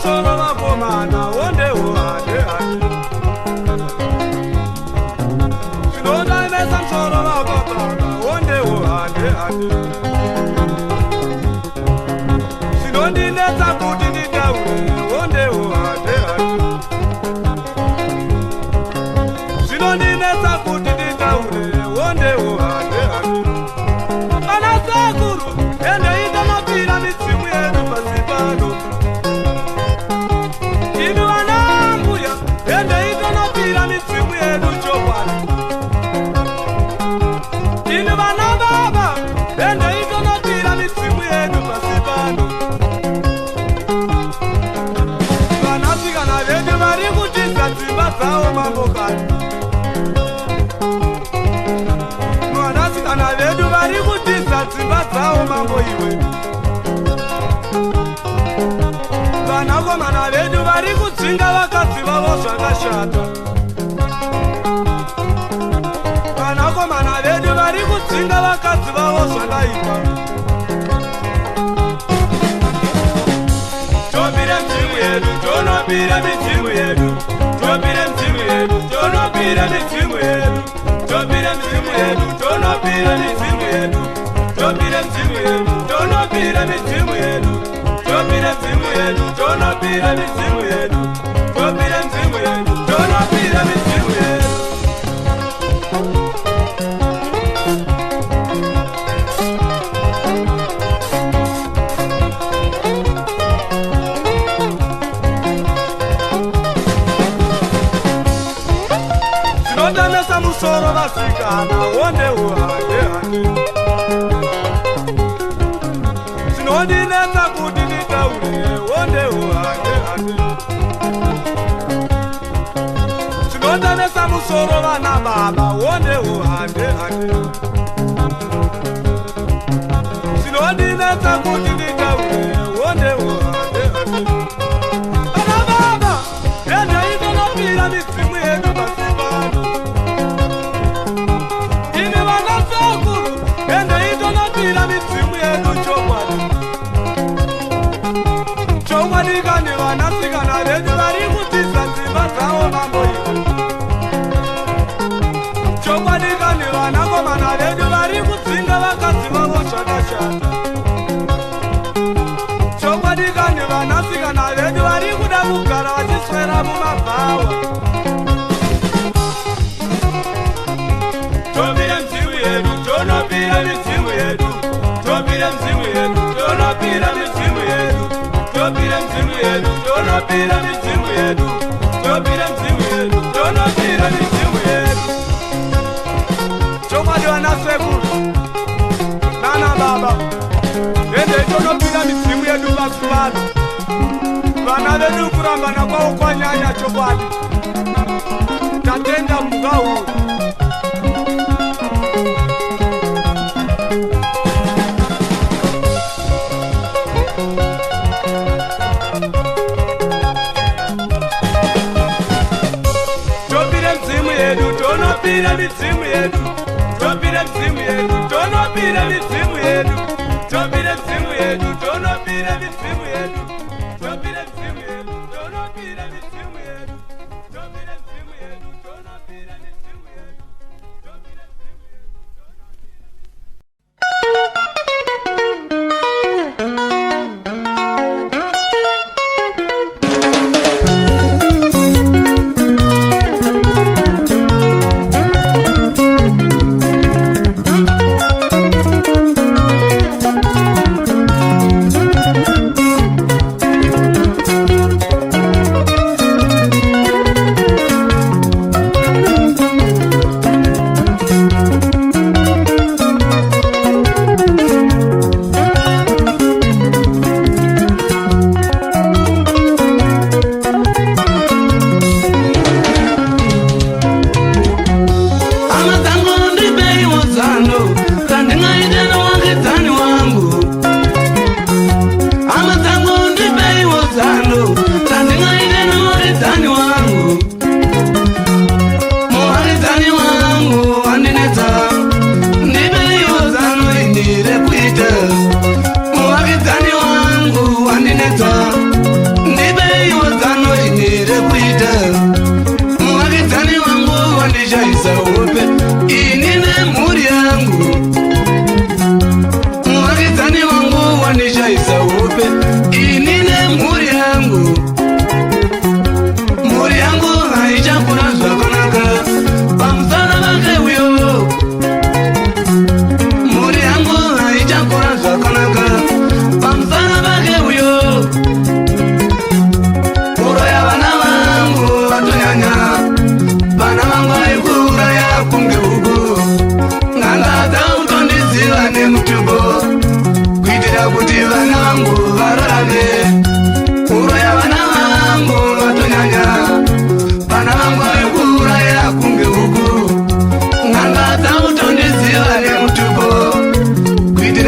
Solo la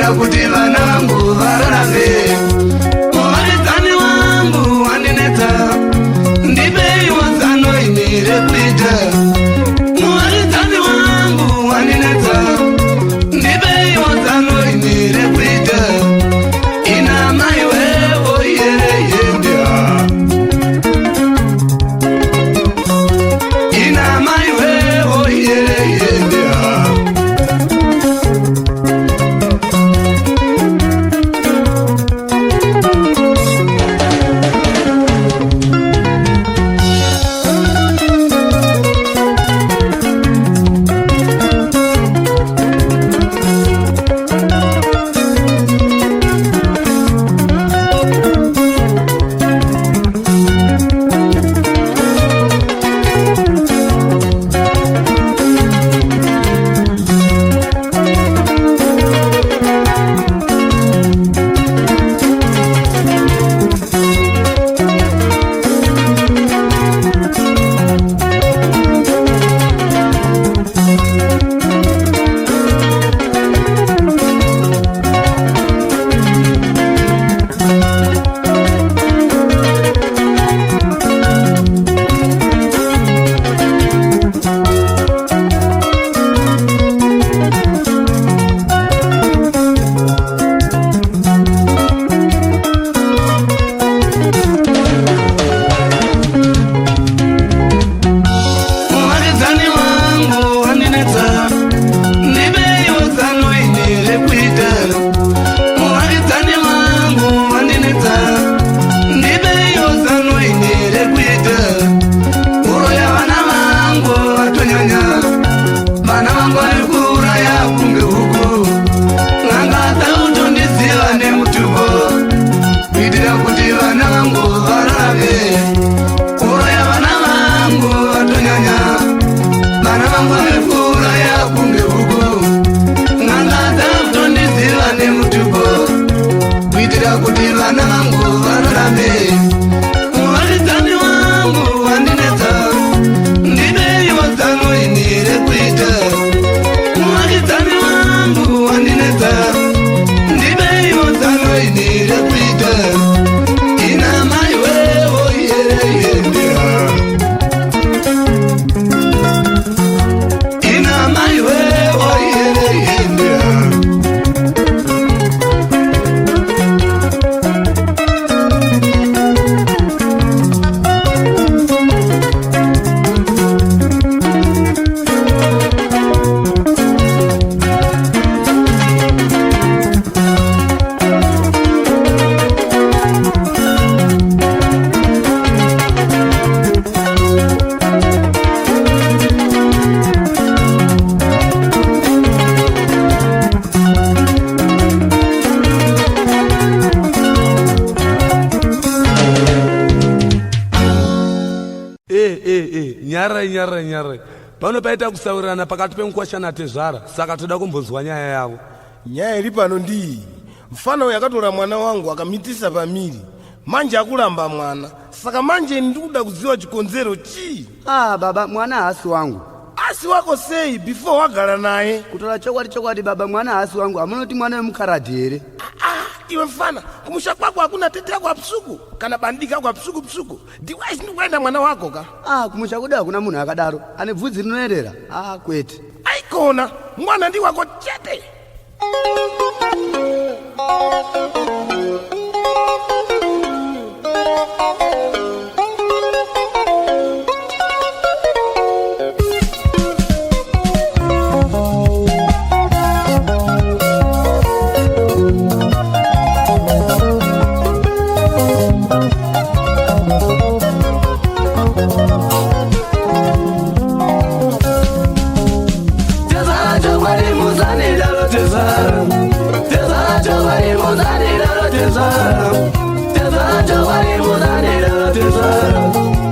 kuitira kuti vana vangu vararame. Muvakidzani wangu wandinetsa, ndipeiwo zano ini rekuita. Muvakidzani wangu wandinetsa, ndipeiwo zano ini rekuita. Ina mai wewo yereyendea, ina mai wewo yereyendea. Kuti vana vangu vararame. Muvakidzani wangu wandinetsa, ndipeiwo zano ini rekuita. Muvakidzani wangu wandinetsa, ndipeiwo zano ini rekuita. Ina mai wewo yereyendea, ina mai wewo yereyendea. Nyare pano paita kusaurirana pakati pemukwasha naTezvara, saka toda kumbonzwa nyaya yavo. Nyaya iri pano ndi mfana uyu akatora mwana wangu akamitisa pamiri, manje akulamba mwana, saka manje ndikuda kuziwa chikonzero chi. Baba, mwana haasi wangu. Asi wako sei before wagala naye? Kutola chokwadi baba, mwana haasi wangu. Amunoti mwana wemukharadhi here? Iwe mfana, kumusha kwako hakuna tete yako apsuku kana bandika yako apsuku. Ndiwai ndikuenda mwana wako ka? Kumusha kuda hakuna munhu akadaro. Ane bvudzi rinoerera. Kwete. Aikona, mwana ndi wako chete.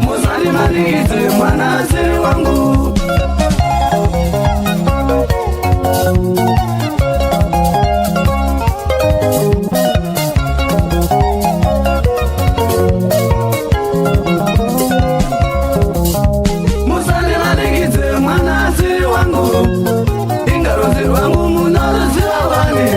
Muzani manigite mwana se wangu. Muzani manigite mwana se wangu. Ingarozi wangu munarozi wabane.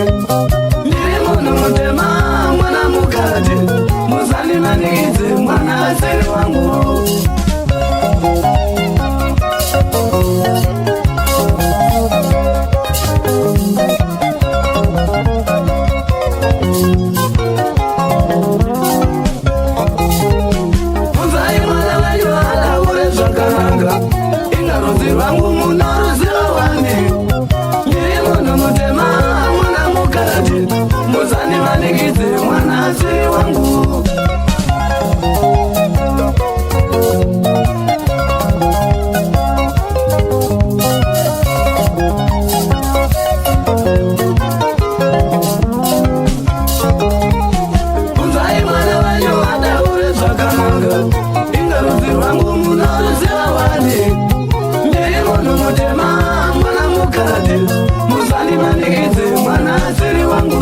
muzandimanikize mwanasiri wangu.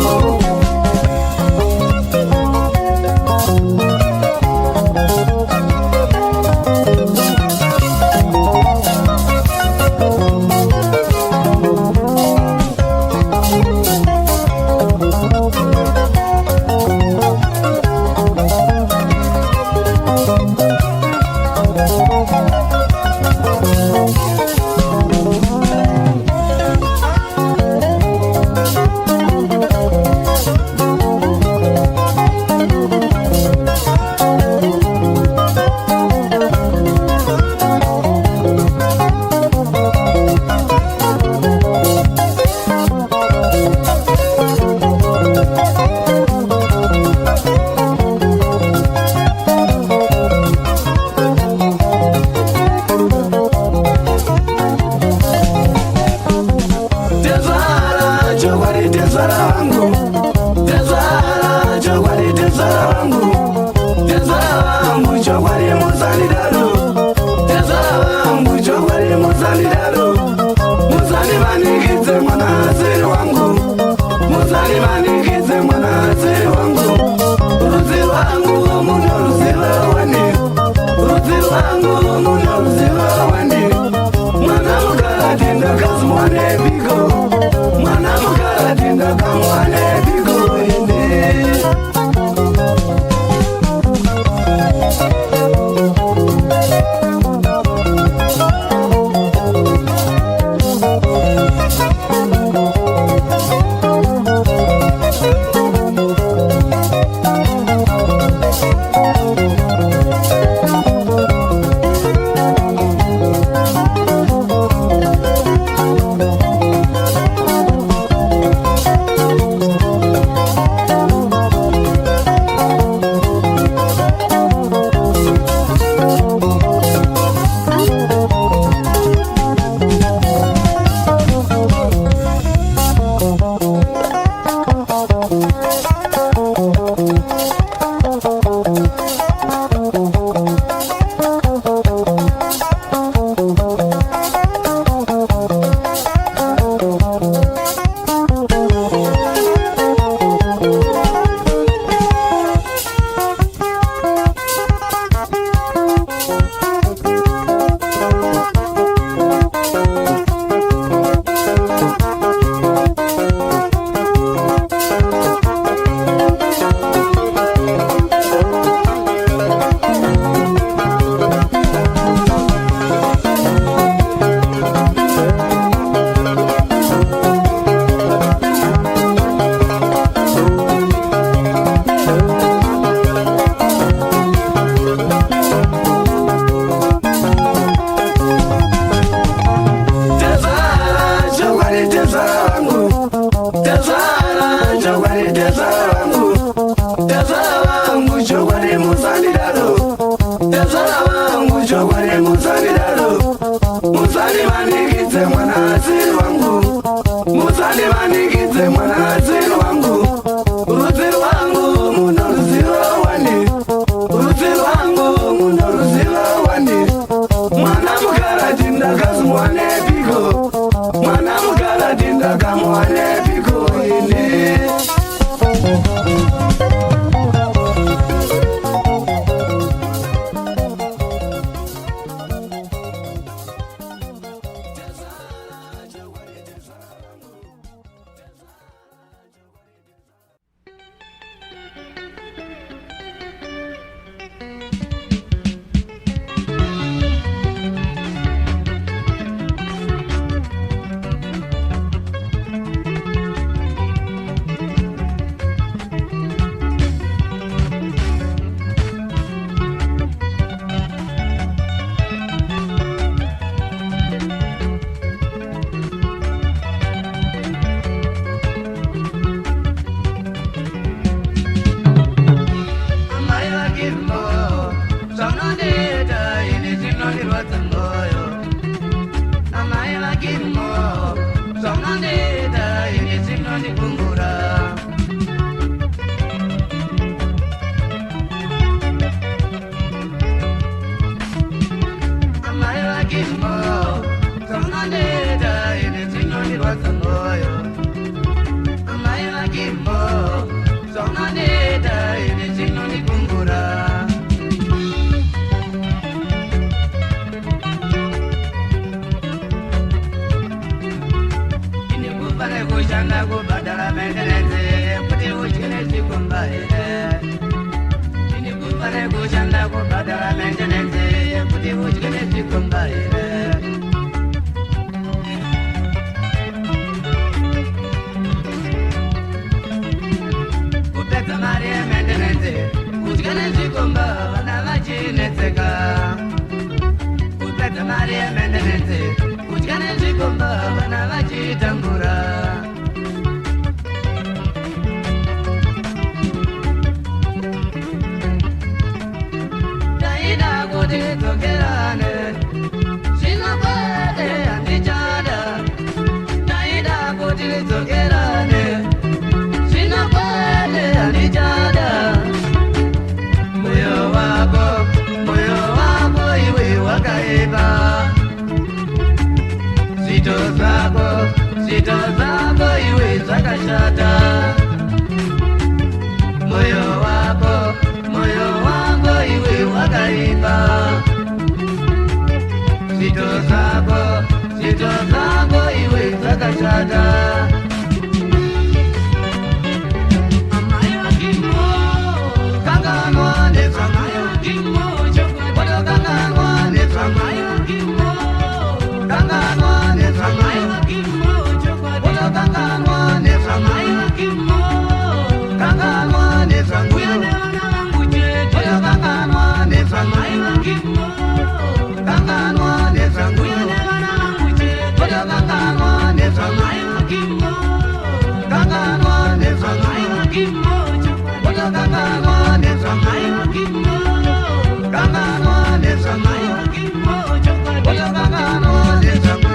What kupane kushanda kubhadhara maintenance kuti utyine chikomba here. Ini kupane kushanda kubhadhara maintenance kuti utyine chikomba here. Kupedza mari yemaintenance utyine chikomba vana vachinetseka. Kupedza mari yemaintenance utyine chikomba vana vachitambura. Taida kuti tidzokerane zvinokwete handichada. Taida kuti tidzokerane zvinokwete handichada. Moyo wako iwe wakaipa. Zvito zvako iwe zvakashata. Moyo wako iwe wakaipa. Zvito zvako iwe zvakashata. Amai vakimo, kanganwa nezvamai vakimo, kanganwa nezvamai vakimo, kanganwa nezvamai vakimo, kanganwa nezvamai vakimo, kanganwa nezvangu nevana vangu chete, kanganwa nezvamai vakimo, kanganwa nezvangu nevana vangu chete, kanganwa nezvamai vakimo, kanganwa nezvamai vakimo, kanganwa nezvamai vakimo, kanganwa nezvamai vakimo, kanganwa nezvangu.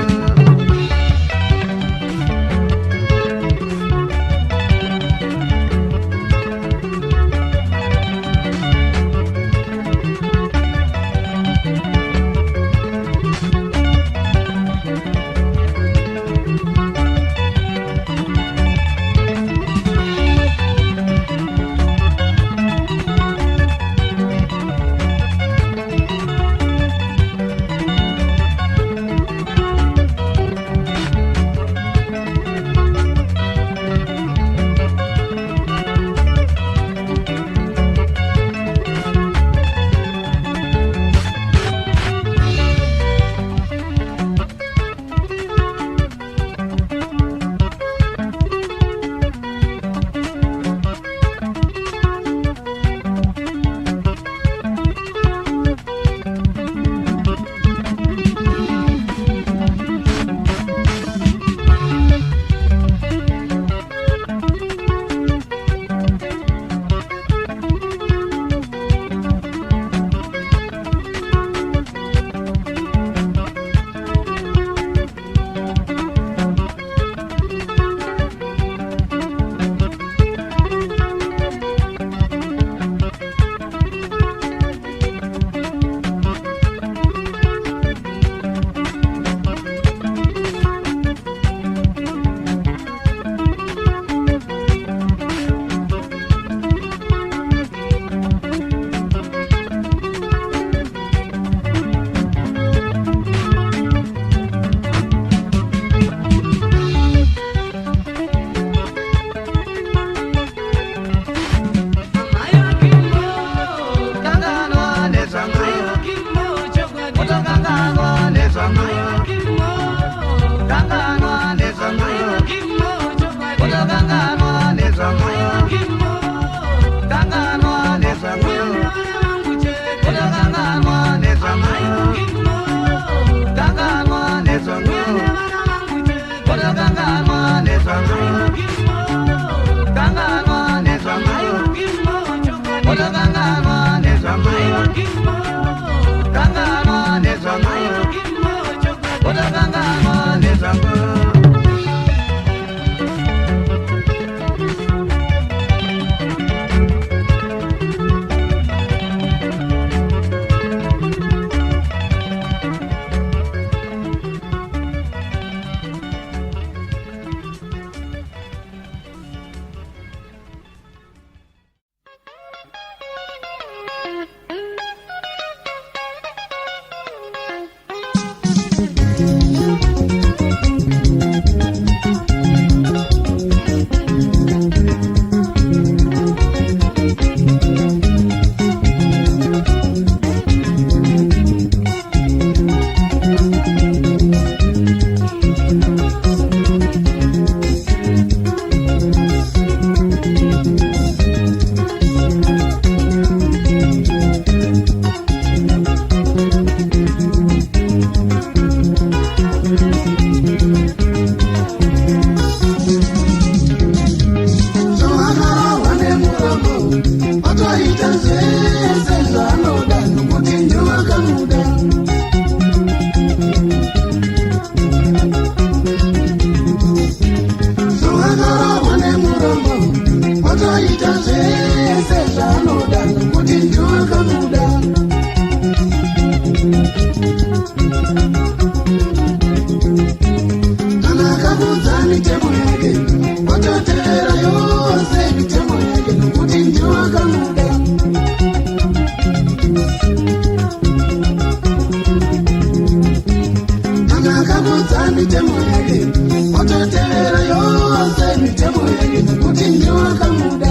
ndoa kamuda.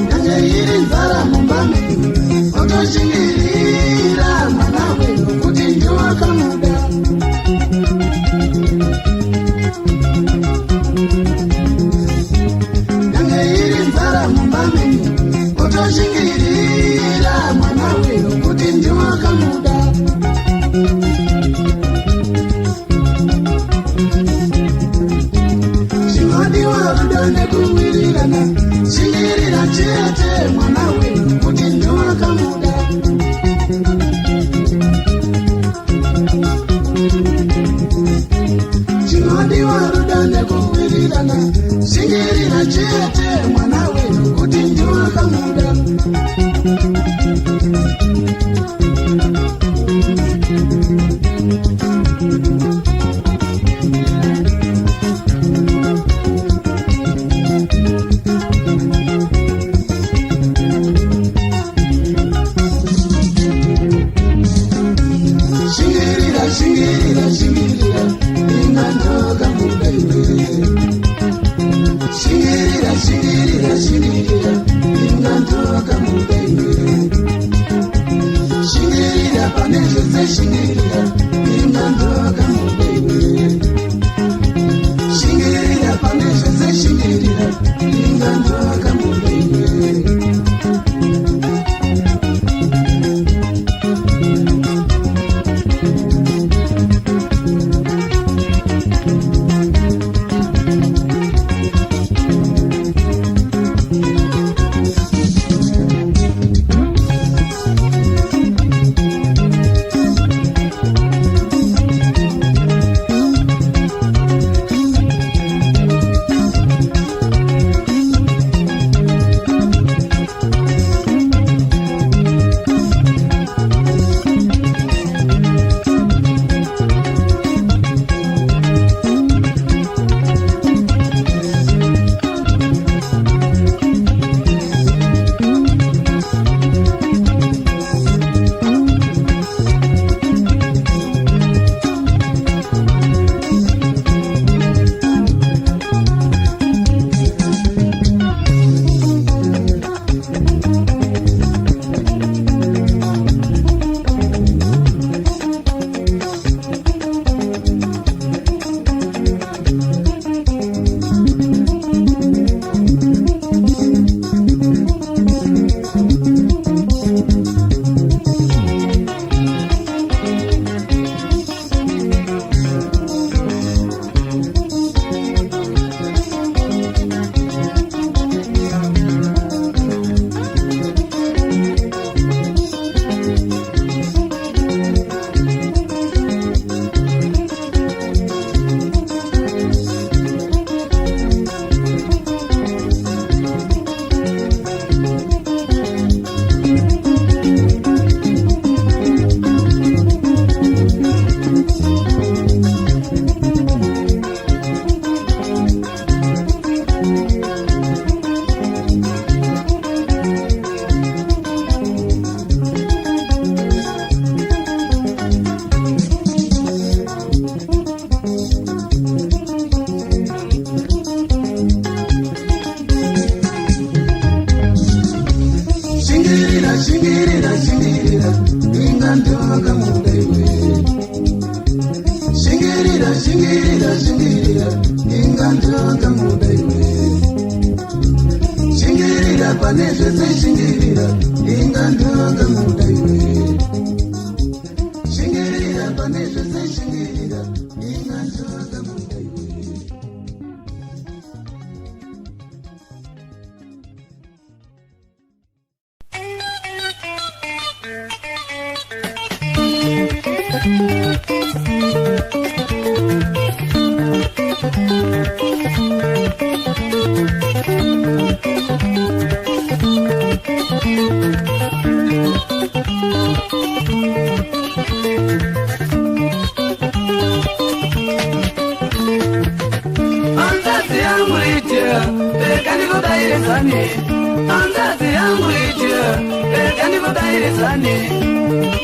Nyange iri nzara mumbame otoshingirira mwanawe kuti ndoa kamuda. Nyange iri nzara mumbame otoshingirira mwanawe kuti ndoa kamuda. Nekuwirirana shingirira chete mwanawe kuti ndoa kamuda. Chinodiwa rudo nekuwirirana shingirira chete mwanawe kuti ndoa kamuda.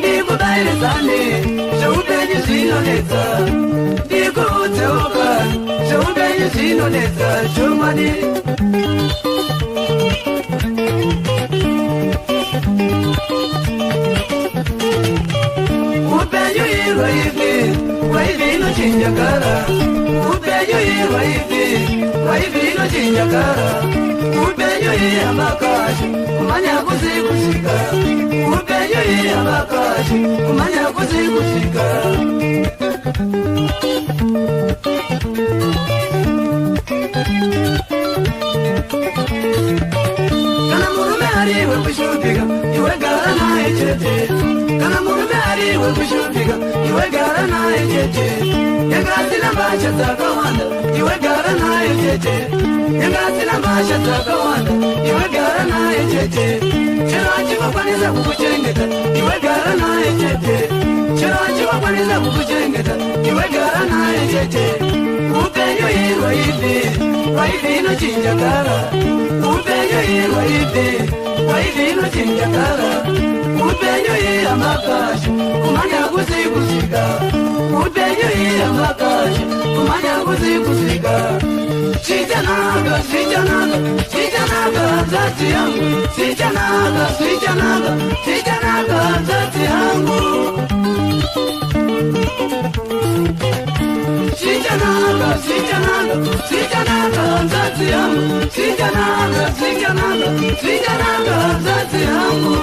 Ni kudaire zane, shaupe ni zina zinonetsa ndikuudzeuka zveupenyu zvinonetsa chomani upenyu irwaipi waivinochinyakara upenyu irwaipi waivinochinyakara upenyu iyambakashi kumanya kuzikusika upenyu iyambakashi kumanya kuzikusika kana murume ariwe kushupika iwe gara naye chete kana murume ariwe kushupika iwe gara naye chete yakasina mbasha dzakawanda iwe gara naye chete yakasina mbasha dzakawanda iwe gara naye chete chero achivakwanisa kukuchengeta iwe gara naye chete chero achivakwanisa kukuchengeta iwe gara naye chete upenyu irwaipi waivinochinyakara upenyu irwaipi waivinochinyakara upenyu iyambakashi kumanya kuzikusika upenyu iyambakashi kumanya kuzikusika sichanaka sichanaka sichanaka dzadzi yangu sichanaka sichanaka sichanaka dzadzi yangu sichanaka sichanaka sichanaka dzadzi yangu sichanaka sichanaka sichanaka dzadzi yangu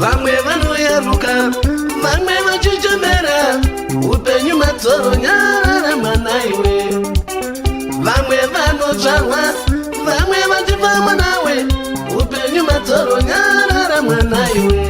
Vamwe vanoyaruka, vamwe vachichemera, upenyu matsoro nyara manaiwe. Vamwe vanotsvarwa, vamwe vachifamba nawe, upenyu matsoro nyara manaiwe.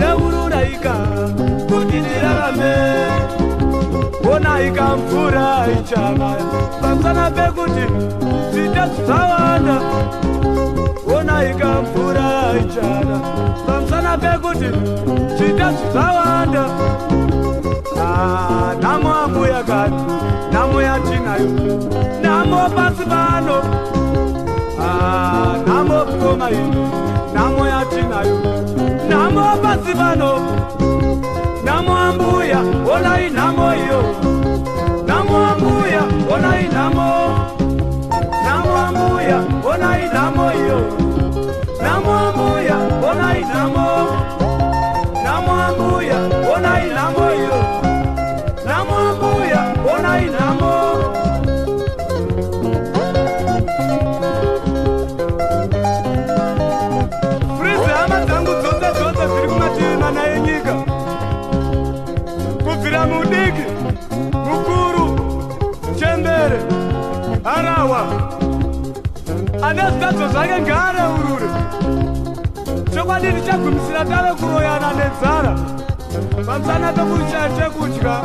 raururaika kuti ndirarame onaika mvura ichanaya pamusana pekuti zita zvawanda onaika mvura ichana pamusana pekuti zita zvawanda nhamo ambuya kati nhamo yatinayo nhamo pasi pano nhamo pfuma ino nhamo yatinayo nhamo pasi pano nhamo ambuya onai nhamo iyo nhamo ambuya onai nhamo ambuya onai nhamo iyo nhamo ambuya onai nhamo ambuya onai nhamo iyo nhamo ambuya onai nhamo frizi hama dzangu dzose dziri kumativi mana enyika kubvira mudiki mukuru chembere harawa ane zvitadzo zvake ngaareurure chokwadi ndichagumisira tave kuroyana nenzara pamusana pekushaya chekudya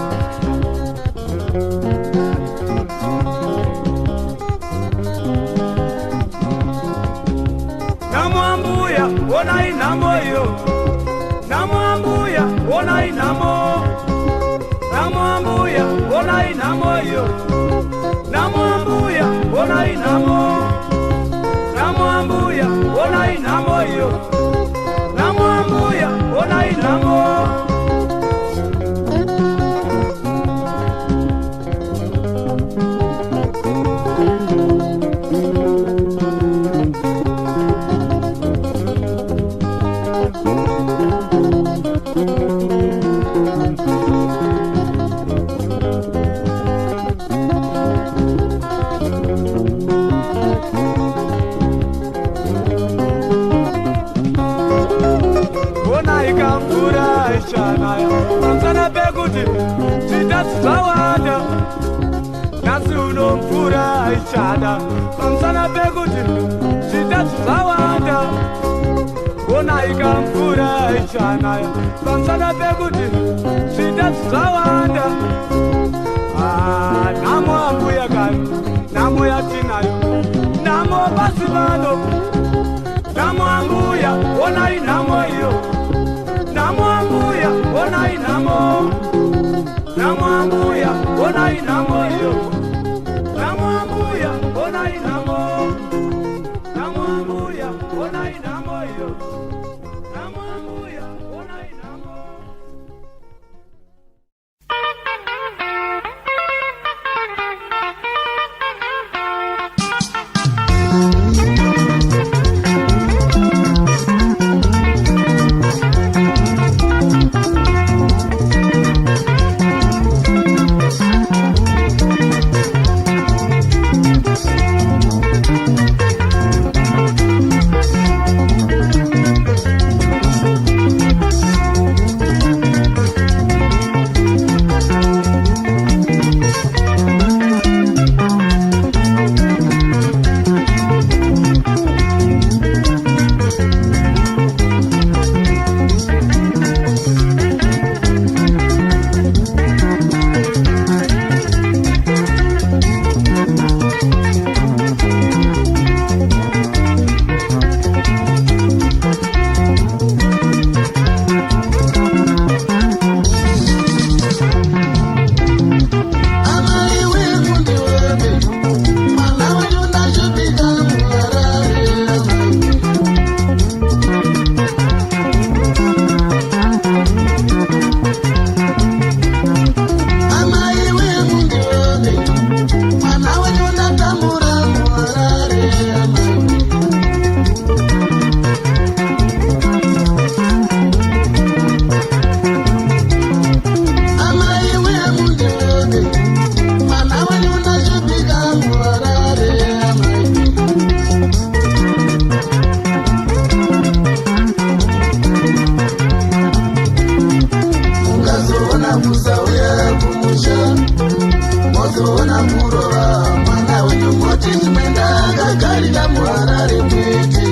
nhamo ambuya onai nhamo iyo nhamo ambuya onai nhamo ambuya onai nhamo iyo nhamo ambuya onai nhamo ambuya onai nhamo iyo nhamo ambuya onai nhamo pamusana pekuti zvita zvawanda nhasi uno mvura ichada pamusana pekuti zvita zvawanda onaika mvura ichanaya pamusana pekuti zvita zvawanda nhamo ambuya kani nhamo yatinayo nhamo pasi pano nhamo ambuya onai nhamo iyo nhamo ambuya onai nhamo ambuya onai nhamo iyo nhamo ambuya onai nhamo ambuya onai nhamo iyo nhamo ambuya onai nhamo. Karida muharare mwiti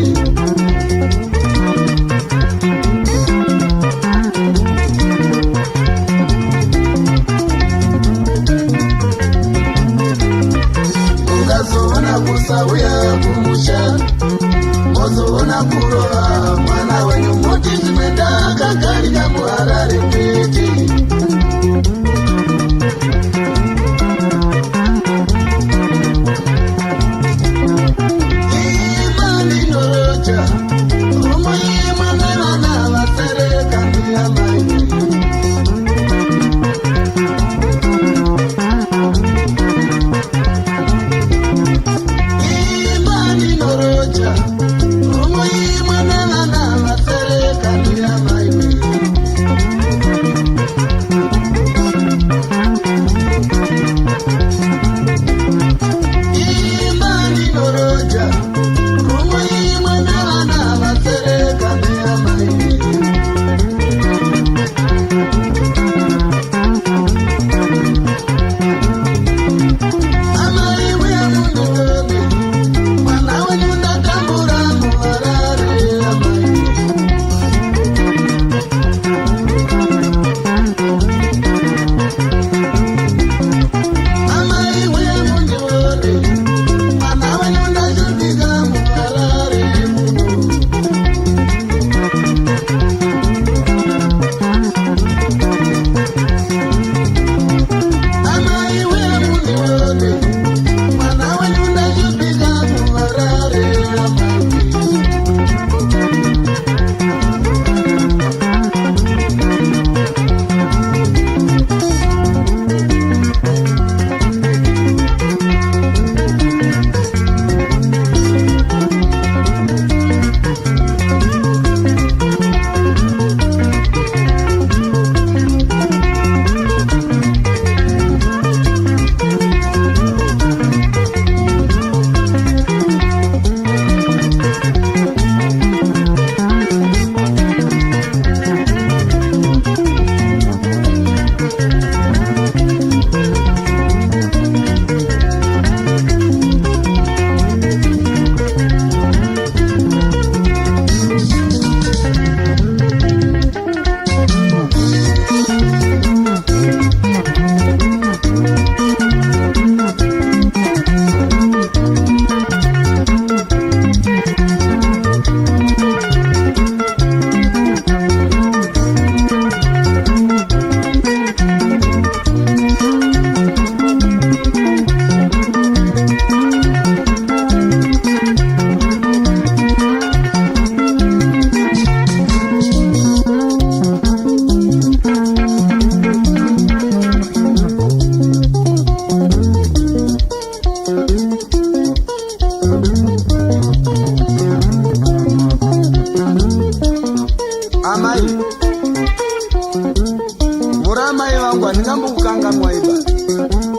waiba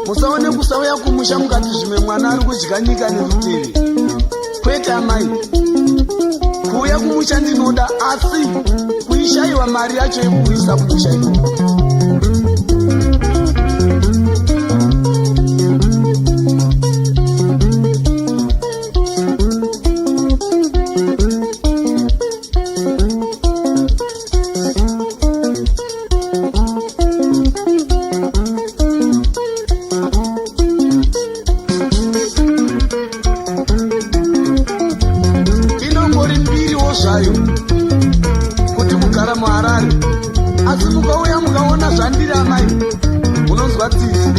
musaone kusauya kumusha mukati zvimwe mwana ari kudya nyika nerutivi kwete amai kuuya kumusha ndinoda asi kuishayiwa mari yacho yekuuyisa kumusha ino kuti mugara muHarare asi mukauya mukaona zvandiri amai munonzwa tsitsi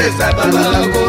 ndiwonesa baba wako.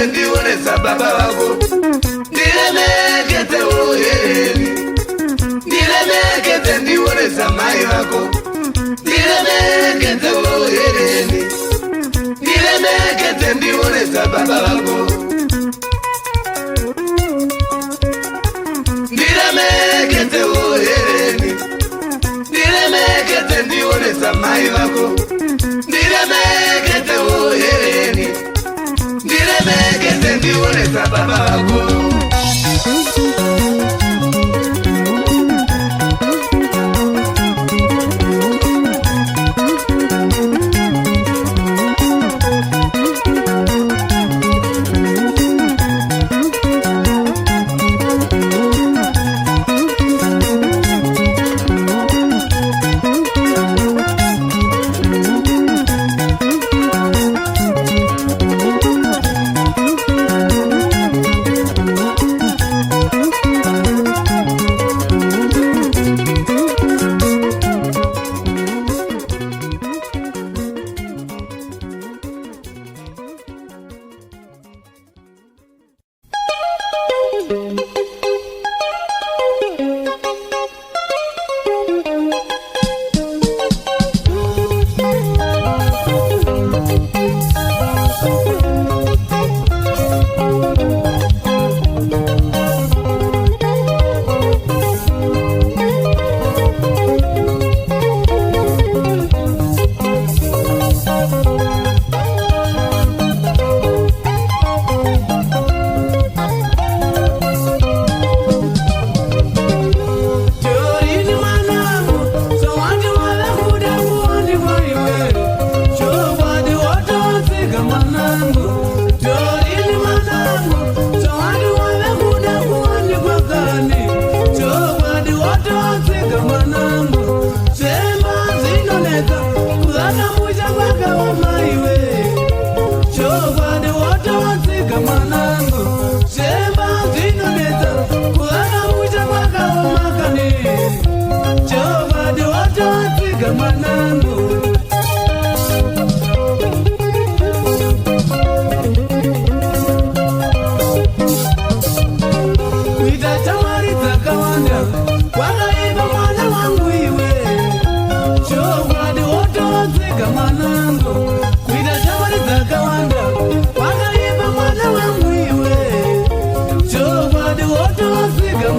Ndiwonesa baba wako. Ndiremekete uyeni. Ndiremekete ndiwonesa mai wako. Ndiremekete uyeni. Ndiremekete ndiwonesa baba wako. Ndiremekete uyeni. Ndiremekete ndiwonesa mai wako. Ndiremekete uyeni. Ndiremekete ndiwonesa baba wako.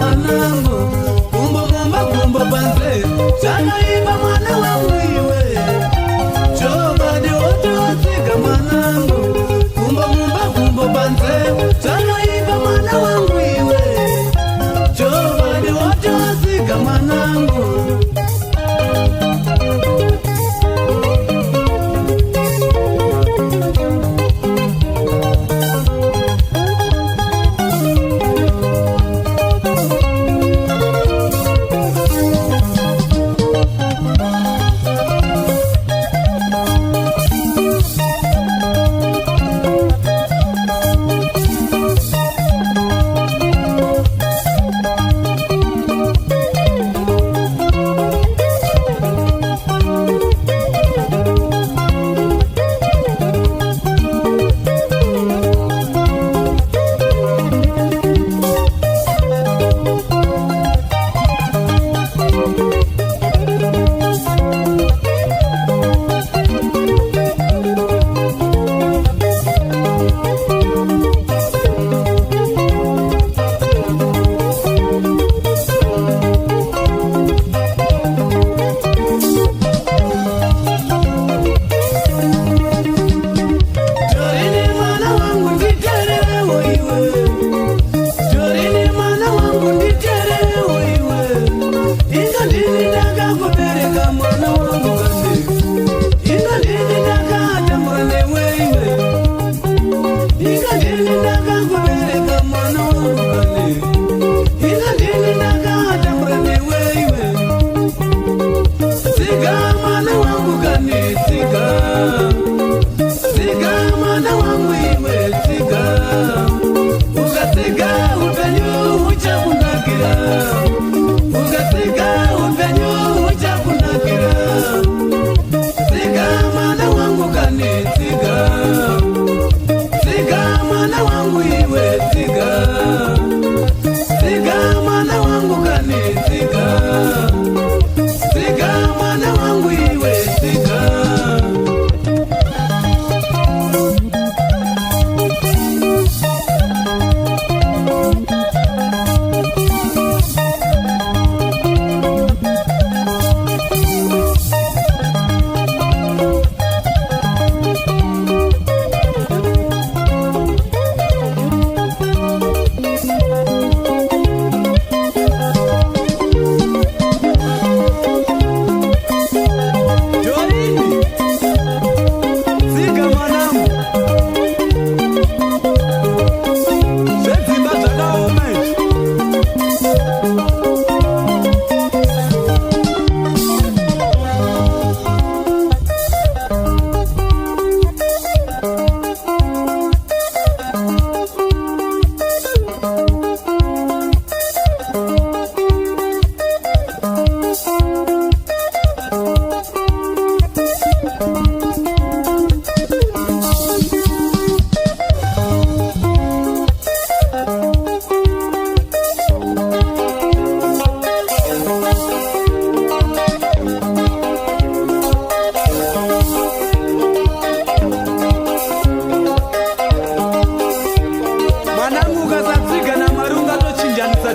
mwanangu, kumbo kumba kumbo banze, chakaiba mwana wangu iwe. Jobadi wote wasika mwanangu, kumbo kumba kumbo banze, chakaiba mwana wangu iwe. Jobadi wote wasika mwanangu.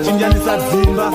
chinjanisa dzimba.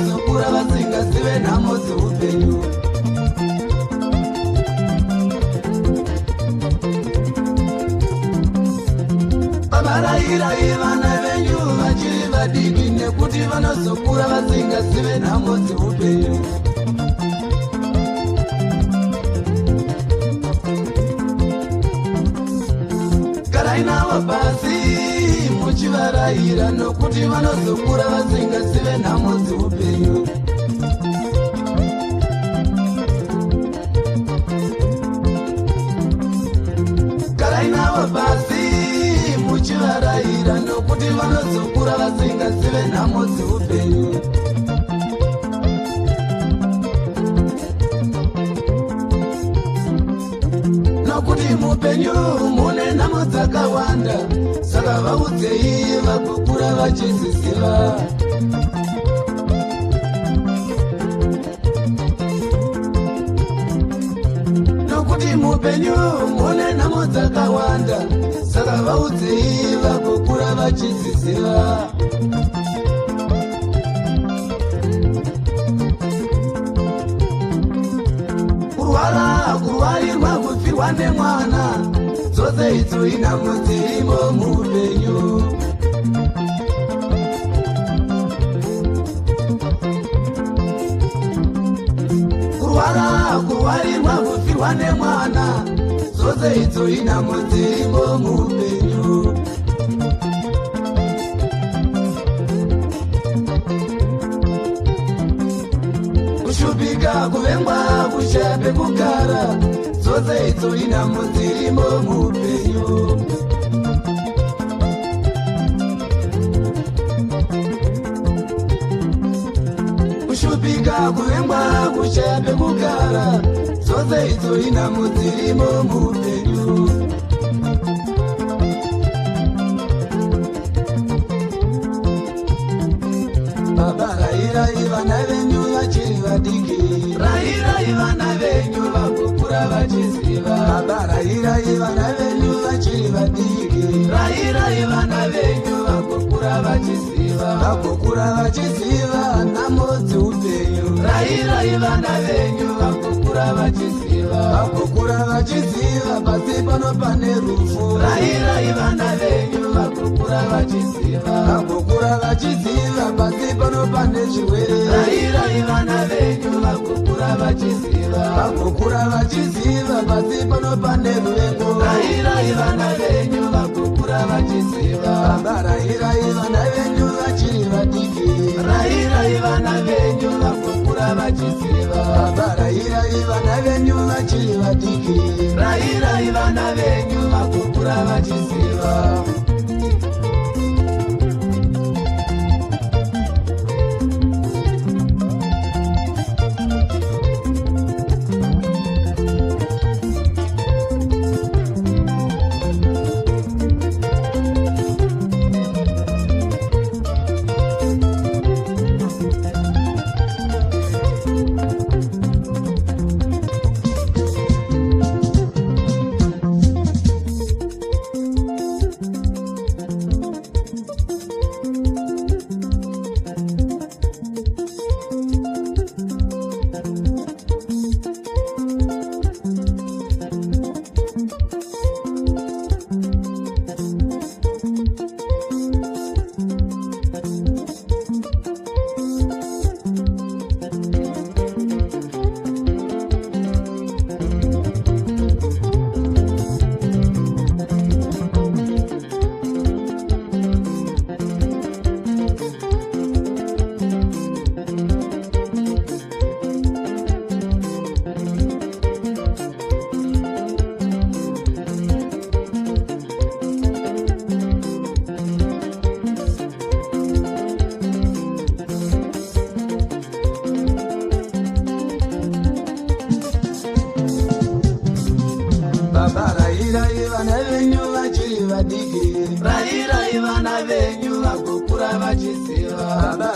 vanozokura vasingazive nhamo dzeupenyu. Varayirai vana venyu vachiri vadiki nekuti vanozokura vasingazive nhamo dzeupenyu. Garai navo pasi muchivarayira nokuti vanozokura vasingazive nhamo dzeupenyu. Garai navo pasi muchivarayira nokuti vanozokura vasingazive nhamo dzeupenyu. Nokuti mupenyu mune nhamo dzakawanda, saka vaudzei vagokura vachizviziva. Nokuti mupenyu mune nhamo dzakawanda, saka vaudzei vagokura vachizviziva. Kurwara, kurwarirwa, kufirwa nemwana, dzose idzo inhamo dzirimo muupenyu. Kurwara, kurwarirwa, kufirwa nemwana, dzose idzo inhamo dzirimo muupenyu. Kushupika, kuvengwa, kushaya pekugara, dzose idzo inhamo dzirimo muupenyu. Kushupika, kuvengwa, kushaya pekugara, dzose idzo inhamo dzirimo muupenyu. Rayirai vana venyu vachiri vadiki, rayirai vana venyu vagokura vachiziva. Rayirai vana venyu vachiri vadiki, rayirai vana venyu vagokura vachiziva. Vagokura vachiziva nhamo dzeupenyu. Rayirai vana venyu vagokura vachiziva. Vagokura vachiziva pasi pano pane rufu. Rayirai vana venyu vagokura vachiziva. Vagokura vachiziva pasi pano pane zvirwere. Rayirai vana venyu vagokura vachiziva. Vagokura vachiziva pasi pano pane ruvengo. Rayirai vana venyu vagokura vachiziva. Rayirai vana venyu vachiri vadiki, rayirai vana venyu vagokura vachiziva. Rayirai vana venyu vachiri vadiki, rayirai vana venyu vagokura vachiziva. Rayirai vana venyu vagokura vachiziva.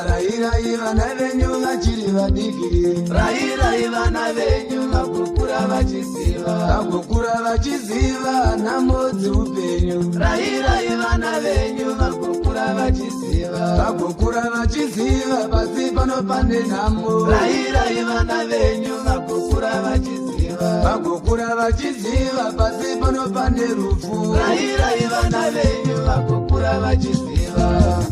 Rayirai vana venyu vachiri vadiki. Rayirai vana venyu vagokura vachiziva. Vagokura vachiziva nhamo dzeupenyu. Rayirai vana venyu vagokura vachiziva. Vagokura vachiziva pasi pano pane nhamo. Rayirai vana venyu vagokura vachiziva. Vagokura vachiziva pasi pano pane rufu. Rayirai vana venyu vagokura vachiziva.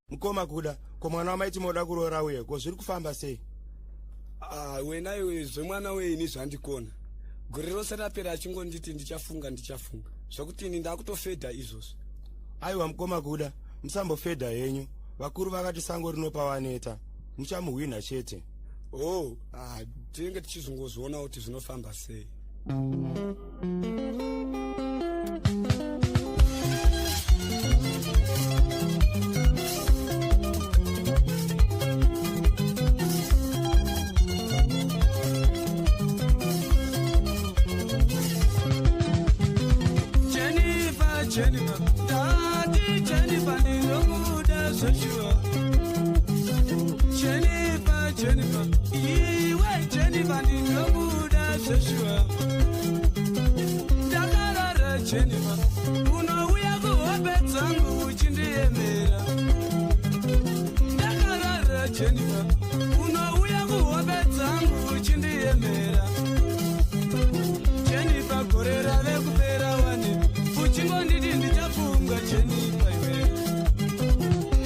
Mkoma kuda, kwa mwana wa maiti moda kurora uye, kwa zuri kufamba sei. wena iwe zvemwana weini zvandikona gore rose rapera achingonditi ndichafunga zvokuti ini ndakutofedha izvozvo. Aiwa mukoma kuda musambofedha yenyu, vakuru vakati sango rinopa waneta muchamuhwina chete. tinenge tichizongozviona kuti zvinofamba sei. Jennifer, Daddy Jennifer, Nilomuda Joshua. Jennifer, Iwe Jennifer, Nilomuda Joshua. Dakarara Jennifer, unouya kuhopedzangu uchindiemera. Dakarara Jennifer, unouya kuhopedzangu uchindiemera. Jennifer, korera vekupera wane. Uchingonditi ndichafunga Jennifer iwe.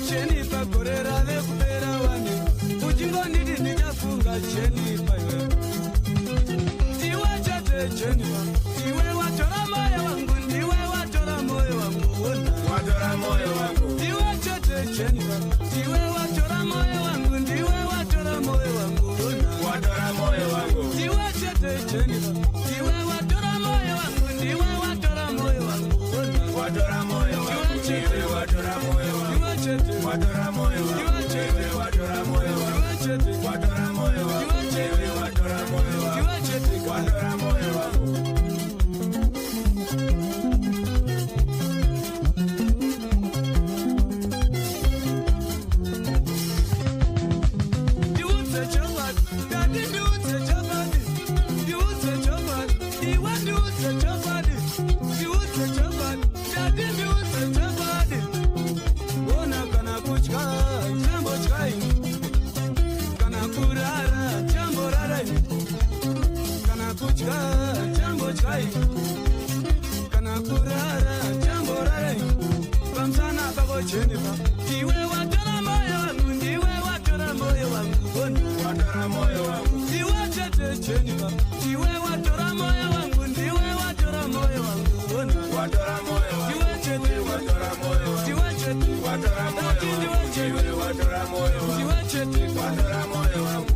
Jennifer korera vekupera wane. Uchingonditi ndichafunga Jennifer iwe. Ndiwe chete Jennifer, ndiwe watora moyo wangu, ndiwe watora moyo wangu wona. Watora moyo wangu. Ndiwe chete Jennifer, ndiwe watora moyo wangu, ndiwe watora moyo wangu wona. Watora moyo wangu. Ndiwe chete Jennifer, ndiwe watora moyo wangu, ndiwe watora moyo wangu. Watora moyo wangu, chiwe watora moyo wangu. Watora moyo wangu, chiwe watora moyo wangu. Watora moyo wangu, chiwe watora moyo wangu. Watora moyo wangu. Kana kurara jambo rara Bamsana bako Jennifer, ndiwe watora moyo wangu, ndiwe watora moyo wangu wona. Watora moyo wangu. Ndiwe chete Jennifer, ndiwe watora moyo wangu, ndiwe watora moyo wangu wona. Watora moyo wangu. Ndiwe chete watora moyo wangu. ndiwe chete Watora moyo wangu. Chiwe watora moyo wangu. ndiwe chete Watora moyo wangu.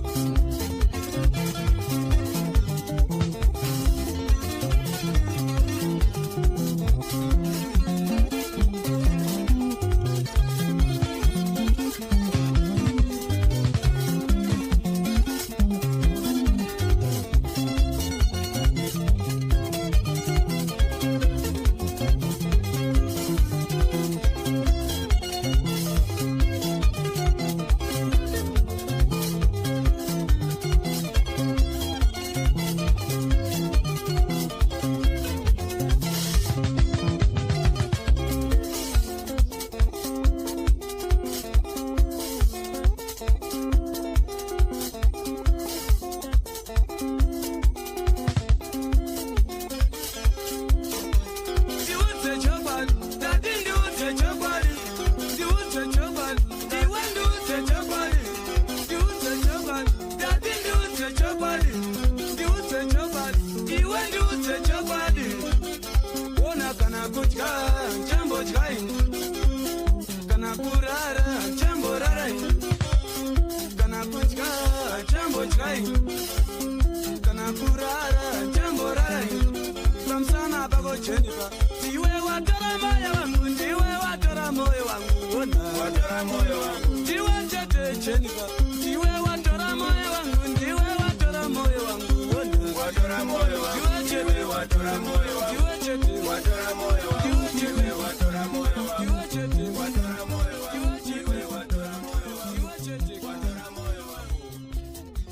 Kana kurara jambo rara Bamsana bako Jennifer, ndiwe watora moyo wangu, ndiwe watora moyo wangu wona. Watora moyo wangu. Ndiwe chete Jennifer, ndiwe watora moyo wangu, ndiwe watora moyo wangu wona. Watora moyo wangu. Chiwe watora moyo wangu. Ndiwe chete Watora moyo wangu. Chiwe watora moyo wangu. ndiwe chete Watora moyo wangu. Chiwe watora moyo wangu. ndiwe chete Watora moyo wangu.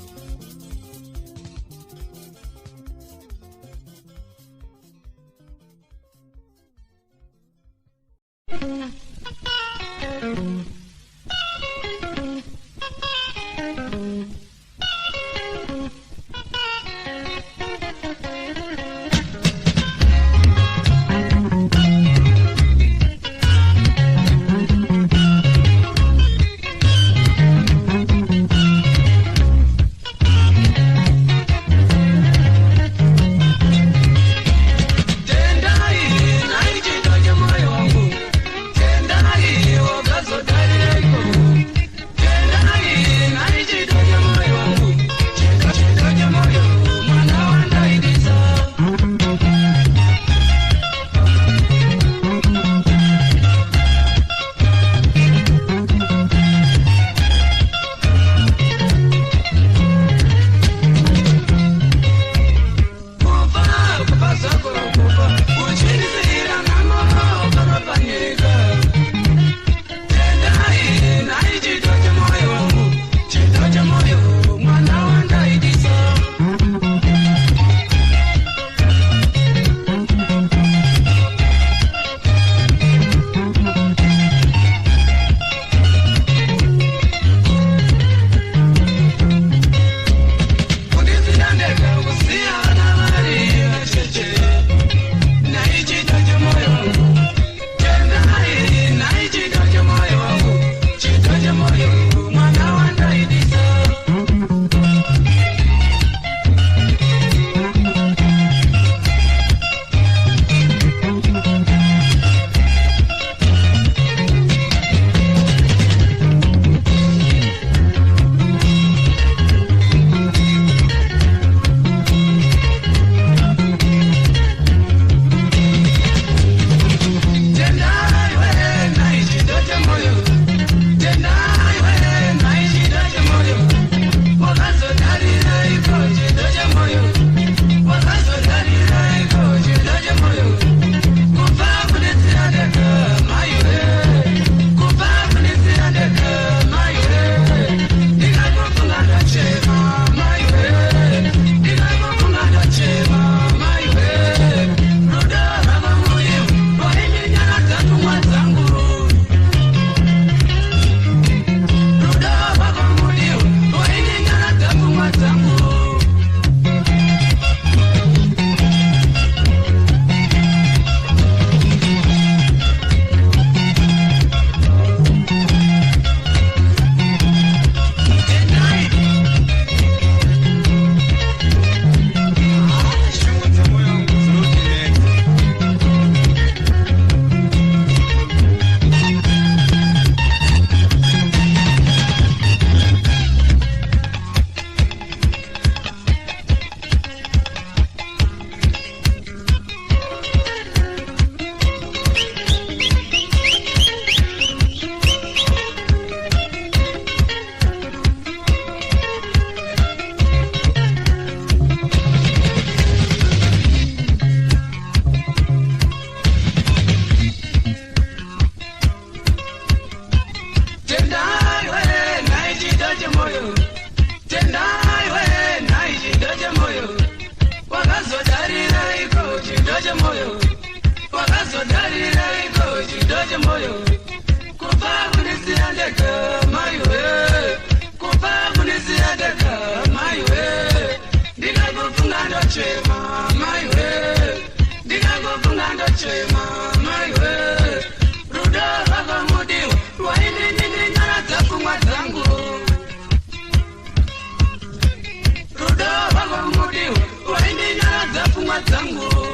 wache moyo kufa kunisiandeka maiwe kufa kunisiandeka maiwe ndikakufunga ndochema maiwe ndikakufunga ndochema maiwe rudo rwakamudiwa rwaine nini nyara dzapfungwa dzangu rudo rwakamudiwa rwaine nyara dzapfungwa dzangu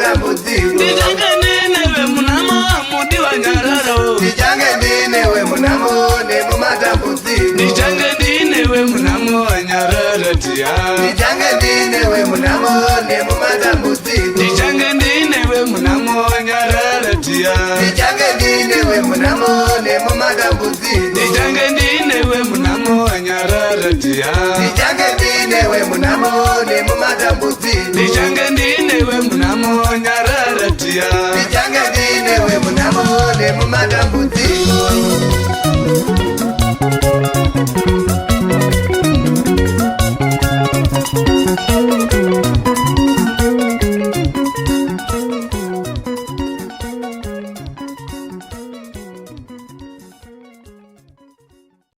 mumatambudziko ndichange ndinewe munamo mudiwa nyararo ndichange ndinewe munamo nemumatambudziko ndichange ndinewe munamo nyararo tia ndichange ndinewe munamo nemumatambudziko ndichange ndinewe munamo nyararo tia ndichange ndinewe munamo nemumatambudziko ndichange ndinewe munamo nyararo tia ndichange ndinewe munamo nemumatambudziko ndichange ndinewe munamo nyararo tia ndichange ndinewe munamo nemumatambudziko